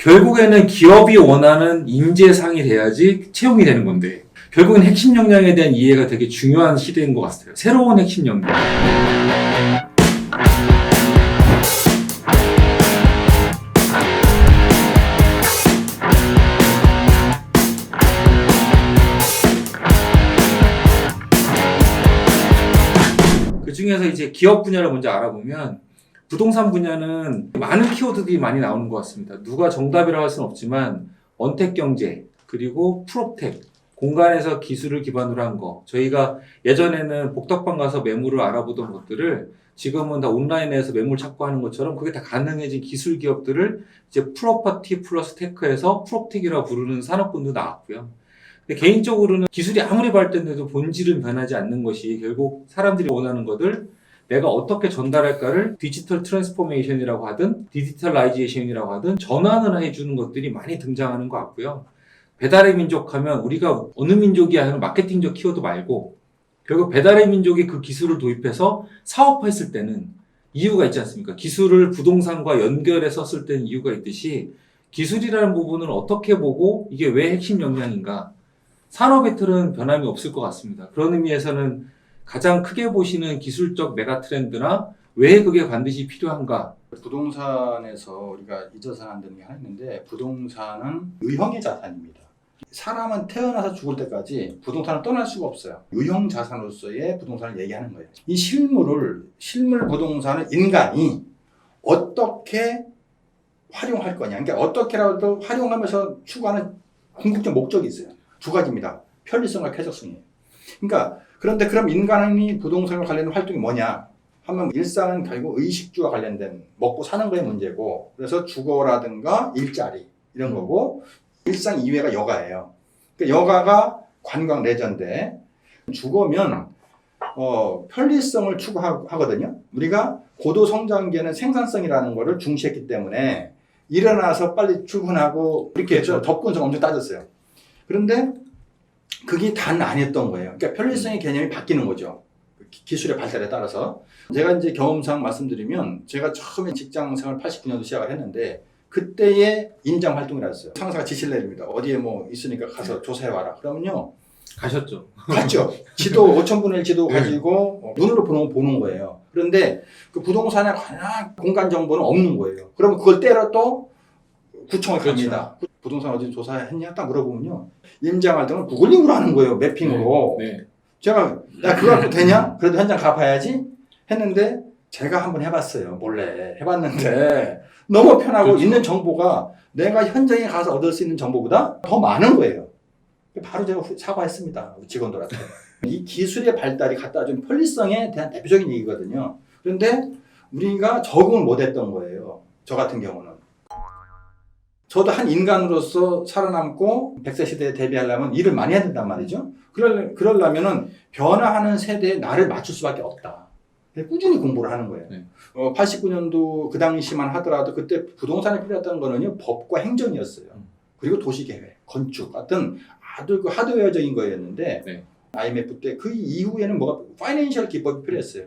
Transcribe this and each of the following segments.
결국에는 기업이 원하는 인재상이 돼야지 채용이 되는 건데 결국엔 핵심 역량에 대한 이해가 되게 중요한 시대인 것 같아요. 새로운 핵심 역량. 그 중에서 이제 기업 분야를 먼저 알아보면 부동산 분야는 많은 키워드들이 많이 나오는 것 같습니다. 누가 정답이라고 할 수는 없지만 언택 경제, 그리고 프롭텍, 공간에서 기술을 기반으로 한 거. 저희가 예전에는 복덕방 가서 매물을 알아보던 것들을 지금은 다 온라인에서 매물 찾고 하는 것처럼 그게 다 가능해진 기술 기업들을 이제 프로퍼티 플러스 테크에서 프롭텍이라고 부르는 산업군도 나왔고요. 근데 개인적으로는 기술이 아무리 발전돼도 본질은 변하지 않는 것이 결국 사람들이 원하는 것들 내가 어떻게 전달할까를 디지털 트랜스포메이션이라고 하든 디지털라이제이션이라고 하든 전환을 해주는 것들이 많이 등장하는 것 같고요. 배달의 민족 하면 우리가 어느 민족이야 하는 마케팅적 키워드 말고 결국 배달의 민족이 그 기술을 도입해서 사업화했을 때는 이유가 있지 않습니까? 기술을 부동산과 연결해서 쓸 때는 이유가 있듯이 기술이라는 부분을 어떻게 보고 이게 왜 핵심 역량인가? 산업의 틀은 변함이 없을 것 같습니다. 그런 의미에서는 가장 크게 보시는 기술적 메가 트렌드나 왜 그게 반드시 필요한가? 부동산에서 우리가 잊어서는 안 되는 게 하나 있는데 부동산은 유형의 자산입니다. 사람은 태어나서 죽을 때까지 부동산을 떠날 수가 없어요. 유형 자산으로서의 부동산을 얘기하는 거예요. 이 실물 부동산을 인간이 어떻게 활용할 거냐. 그러니까 어떻게라도 활용하면서 추구하는 궁극적 목적이 있어요. 두 가지입니다. 편리성과 쾌적성이에요. 그러니까 그런데 그럼 인간이 부동산과 관련된 활동이 뭐냐 하면 일상은 결국 의식주와 관련된 먹고 사는 거의 문제고 그래서 주거라든가 일자리 이런 거고 일상 이외가 여가예요. 그러니까 여가가 관광 레저인데 주거면 편리성을 추구하거든요. 우리가 고도 성장기에는 생산성이라는 거를 중시했기 때문에 일어나서 빨리 출근하고 이렇게 그렇죠. 접근성 엄청 따졌어요. 그런데 그게 단 아니었던 거예요. 그러니까 편리성의 개념이 바뀌는 거죠. 기술의 발달에 따라서. 제가 이제 경험상 말씀드리면 제가 처음에 직장 생활 89년도 시작을 했는데 그때의 인장 활동이라 했어요. 상사가 지시를 내립니다. 어디에 뭐 있으니까 가서 조사해와라. 그러면요. 가셨죠? 갔죠. 지도 5,000분의 1 지도 가지고 눈으로 보는 거예요. 그런데 그 부동산에 관한 공간 정보는 없는 거예요. 그러면 그걸 때려 또 구청에 갑니다. 그렇죠. 부동산 어디 조사했냐? 딱 물어보면요. 임장 활동을 구글링으로 하는 거예요. 매핑으로. 네. 제가 야 그거 갖고 되냐? 그래도 현장 가봐야지 했는데 제가 한번 해봤어요. 몰래 해봤는데 너무 편하고 그렇죠. 있는 정보가 내가 현장에 가서 얻을 수 있는 정보보다 더 많은 거예요. 바로 제가 사과했습니다. 직원들한테. 이 기술의 발달이 갖다 준 편리성에 대한 대표적인 얘기거든요. 그런데 우리가 적응을 못했던 거예요. 저 같은 경우는. 저도 한 인간으로서 살아남고 100세 시대에 대비하려면 일을 많이 해야 된단 말이죠. 그러려면은 변화하는 세대에 나를 맞출 수밖에 없다. 꾸준히 공부를 하는 거예요. 네. 89년도 그 당시만 하더라도 그때 부동산에 필요했던 거는요, 법과 행정이었어요. 그리고 도시계획, 건축 같은 아주 그 하드웨어적인 거였는데, 네. IMF 때 그 이후에는 뭐가 파이낸셜 기법이 필요했어요.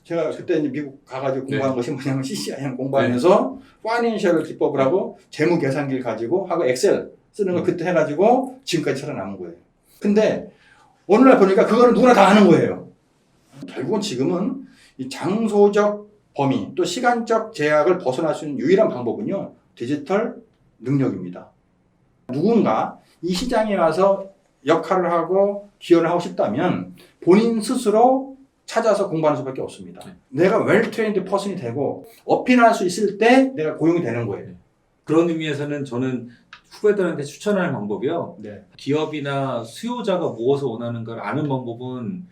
제가 그때 이제 미국 가가지고 공부한 것이 뭐냐면 CCIM 공부하면서 파이낸셜 기법을 하고 재무 계산기를 가지고 하고 엑셀 쓰는 걸 그때 해가지고 지금까지 살아남은 거예요. 근데 어느 날 보니까 그거는 누구나 다 아는 거예요. 결국은 지금은 이 장소적 범위 또 시간적 제약을 벗어날 수 있는 유일한 방법은요, 디지털 능력입니다. 누군가 이 시장에 와서 역할을 하고 기여를 하고 싶다면 본인 스스로 찾아서 공부하는 수밖에 없습니다. 내가 웰트레인드 퍼슨이 되고 어필할 수 있을 때 내가 고용이 되는 거예요. 그런 의미에서는 저는 후배들한테 추천하는 방법이요. 네. 기업이나 수요자가 무엇을 원하는가를 아는 방법은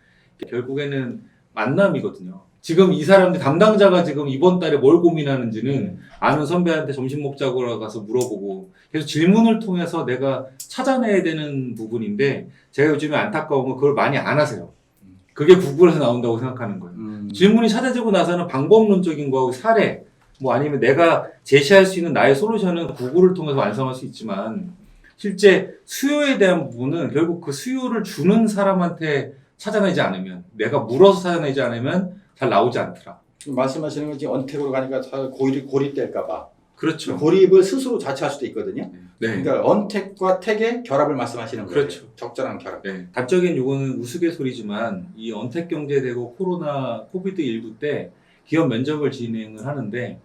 결국에는 만남이거든요. 지금 이 사람들 담당자가 지금 이번 달에 뭘 고민하는지는 아는 선배한테 점심 먹자고 가서 물어보고 계속 질문을 통해서 내가 찾아내야 되는 부분인데 제가 요즘에 안타까운 건 그걸 많이 안 하세요. 그게 구글에서 나온다고 생각하는 거예요. 질문이 찾아지고 나서는 방법론적인 거하고 사례 뭐 아니면 내가 제시할 수 있는 나의 솔루션은 구글을 통해서 완성할 수 있지만 실제 수요에 대한 부분은 결국 그 수요를 주는 사람한테 찾아내지 않으면 내가 물어서 찾아내지 않으면 잘 나오지 않더라. 말씀하시는 건 지금 언택으로 가니까 고립될까봐 그렇죠. 고립을 스스로 자처할 수도 있거든요. 네. 그러니까 언택과 택의 결합을 말씀하시는 거예요. 그렇죠. 적절한 결합. 네. 단적인 요거는 우스갯소리지만 이 언택 경제되고 코로나 코비드19 때 기업 면접을 진행을 하는데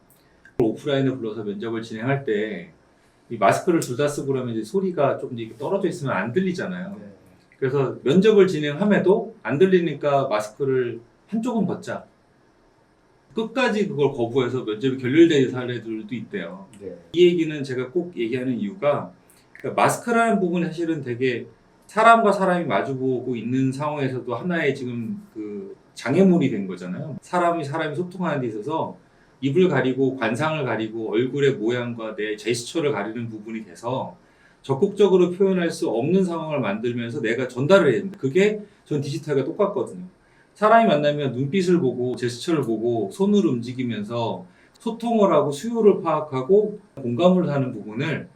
오프라인을 불러서 면접을 진행할 때 이 마스크를 둘 다 쓰고 그러면 이제 소리가 좀 이렇게 떨어져 있으면 안 들리잖아요. 네. 그래서 면접을 진행함에도 안 들리니까 마스크를 한쪽은 벗자. 끝까지 그걸 거부해서 면접이 결렬된 사례들도 있대요. 네. 이 얘기는 제가 꼭 얘기하는 이유가 그러니까 마스크라는 부분이 사실은 되게 사람과 사람이 마주보고 있는 상황에서도 하나의 지금 그 장애물이 된 거잖아요. 사람이 소통하는 데 있어서 입을 가리고 관상을 가리고 얼굴의 모양과 내 제스처를 가리는 부분이 돼서 적극적으로 표현할 수 없는 상황을 만들면서 내가 전달을 해야 된다. 그게 전 디지털과 똑같거든요. 사람이 만나면 눈빛을 보고 제스처를 보고 손을 움직이면서 소통을 하고 수요를 파악하고 공감을 하는 부분을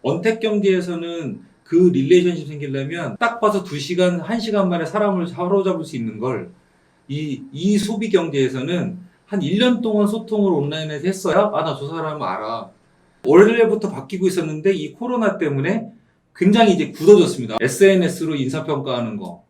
언택 경제에서는 그 릴레이션십 생기려면 딱 봐서 2시간, 1시간 만에 사람을 사로잡을 수 있는 걸 이 소비 경제에서는 한 1년 동안 소통을 온라인에서 했어야 나 저 사람 알아. 원래부터 바뀌고 있었는데 이 코로나 때문에 굉장히 이제 굳어졌습니다. SNS로 인사평가하는 거.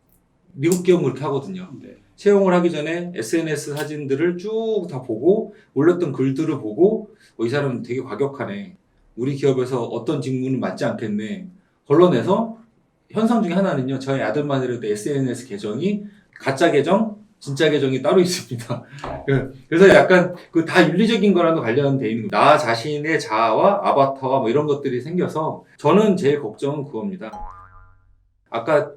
미국 기업은 그렇게 하거든요. 네. 채용을 하기 전에 SNS 사진들을 쭉 다 보고 올렸던 글들을 보고 이 사람은 되게 과격하네. 우리 기업에서 어떤 직무는 맞지 않겠네. 걸러내서 현상 중에 하나는요. 저희 아들만이라도 SNS 계정이 가짜 계정, 진짜 계정이 따로 있습니다. 그래서 약간 그 다 윤리적인 거랑도 관련돼 있는 거예요. 나 자신의 자아와 아바타와 뭐 이런 것들이 생겨서 저는 제일 걱정은 그겁니다. 아까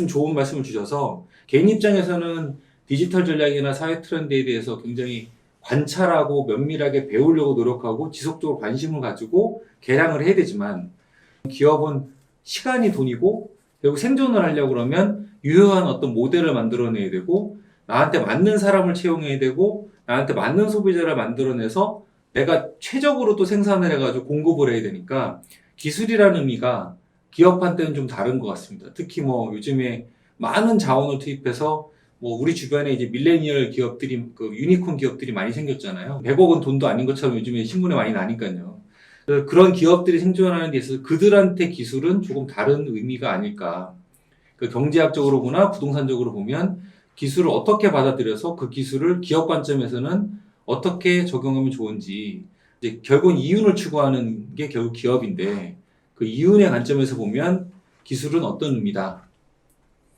좋은 말씀을 주셔서 개인 입장에서는 디지털 전략이나 사회 트렌드에 대해서 굉장히 관찰하고 면밀하게 배우려고 노력하고 지속적으로 관심을 가지고 개량을 해야 되지만 기업은 시간이 돈이고 결국 생존을 하려고 그러면 유효한 어떤 모델을 만들어내야 되고 나한테 맞는 사람을 채용해야 되고 나한테 맞는 소비자를 만들어내서 내가 최적으로 또 생산을 해가지고 공급을 해야 되니까 기술이라는 의미가 기업한테는 좀 다른 것 같습니다. 특히 뭐 요즘에 많은 자원을 투입해서 뭐 우리 주변에 이제 밀레니얼 기업들이 그 유니콘 기업들이 많이 생겼잖아요. 100억은 돈도 아닌 것처럼 요즘에 신문에 많이 나니까요. 그런 기업들이 생존하는 데 있어서 그들한테 기술은 조금 다른 의미가 아닐까. 그 경제학적으로 보나 부동산적으로 보면 기술을 어떻게 받아들여서 그 기술을 기업 관점에서는 어떻게 적용하면 좋은지 이제 결국은 이윤을 추구하는 게 결국 기업인데 그 이윤의 관점에서 보면 기술은 어떤 의미다.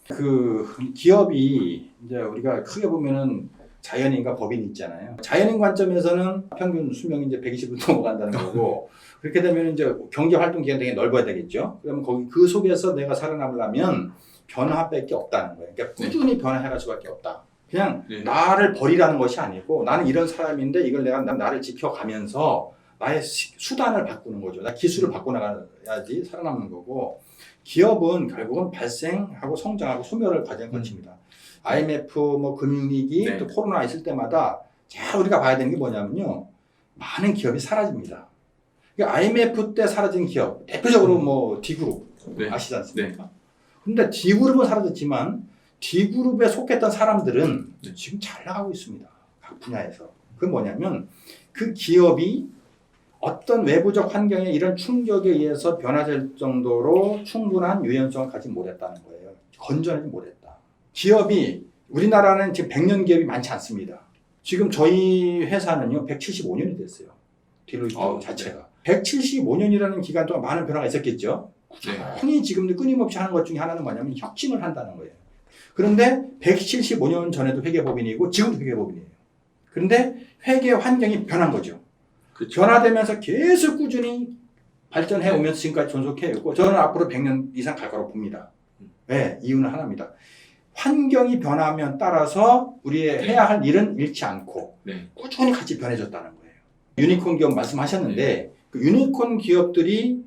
그 기업이 이제 우리가 크게 보면은 자연인과 법인이 있잖아요. 자연인 관점에서는 평균 수명이 이제 120을 넘어간다는 거고 그렇게 되면 이제 경제 활동 기간이 되게 넓어야 되겠죠. 그러면 거기 그 속에서 내가 살아남으려면 변화밖에 없다는 거예요. 그러니까 꾸준히 변화해갈 수밖에 없다. 그냥 나를 버리라는 것이 아니고 나는 이런 사람인데 이걸 내가 나를 지켜가면서 나의 수단을 바꾸는 거죠. 나 기술을 바꿔나가야지 살아남는 거고 기업은 결국은 발생하고 성장하고 소멸을 과제한 것입니다. IMF 뭐 금융위기 또 코로나 있을 때마다 자 우리가 봐야 되는 게 뭐냐면요. 많은 기업이 사라집니다. 그러니까 IMF 때 사라진 기업 대표적으로 뭐 D그룹 아시지 않습니까? 근데 D그룹은 사라졌지만 D그룹에 속했던 사람들은 지금 잘 나가고 있습니다. 각 분야에서. 그건 뭐냐면 그 기업이 어떤 외부적 환경에 이런 충격에 의해서 변화될 정도로 충분한 유연성을 가지지 못했다는 거예요. 건전하지 못했다. 기업이 우리나라는 지금 100년 기업이 많지 않습니다. 지금 저희 회사는요 175년이 됐어요. 딜로이트 자체가. 175년이라는 기간 동안 많은 변화가 있었겠죠. 꾸준히 지금도 끊임없이 하는 것 중에 하나는 뭐냐면 혁신을 한다는 거예요. 그런데 175년 전에도 회계법인이고 지금도 회계법인이에요. 그런데 회계 환경이 변한 거죠. 그렇죠. 변화되면서 계속 꾸준히 발전해 오면서 지금까지 존속해 있고 저는 앞으로 100년 이상 갈 거라고 봅니다. 네, 이유는 하나입니다. 환경이 변하면 따라서 우리의 해야 할 일은 잃지 않고 꾸준히 같이 변해졌다는 거예요. 유니콘 기업 말씀하셨는데 그 유니콘 기업들이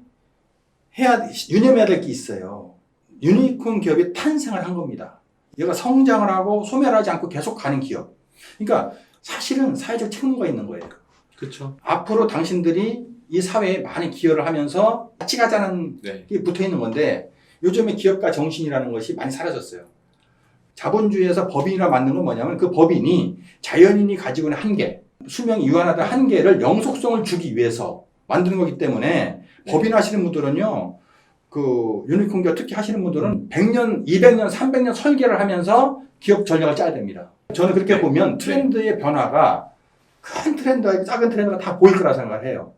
유념해야 될 게 있어요. 유니콘 기업이 탄생을 한 겁니다. 얘가 성장을 하고 소멸하지 않고 계속 가는 기업. 그러니까 사실은 사회적 책무가 있는 거예요. 그렇죠. 앞으로 당신들이 이 사회에 많이 기여를 하면서 같이 가자는 게 붙어 있는 건데 요즘에 기업가 정신이라는 것이 많이 사라졌어요. 자본주의에서 법인이라 만든 건 뭐냐면 그 법인이 자연인이 가지고 있는 한계, 수명이 유한하다 한계를 영속성을 주기 위해서 만드는 거기 때문에 법인 하시는 분들은요, 그 유니콘 기업 특히 하시는 분들은 100년, 200년, 300년 설계를 하면서 기업 전략을 짜야 됩니다. 저는 그렇게 네. 보면 트렌드의 변화가 큰 트렌드와 작은 트렌드가 다 보일 거라 생각을 해요.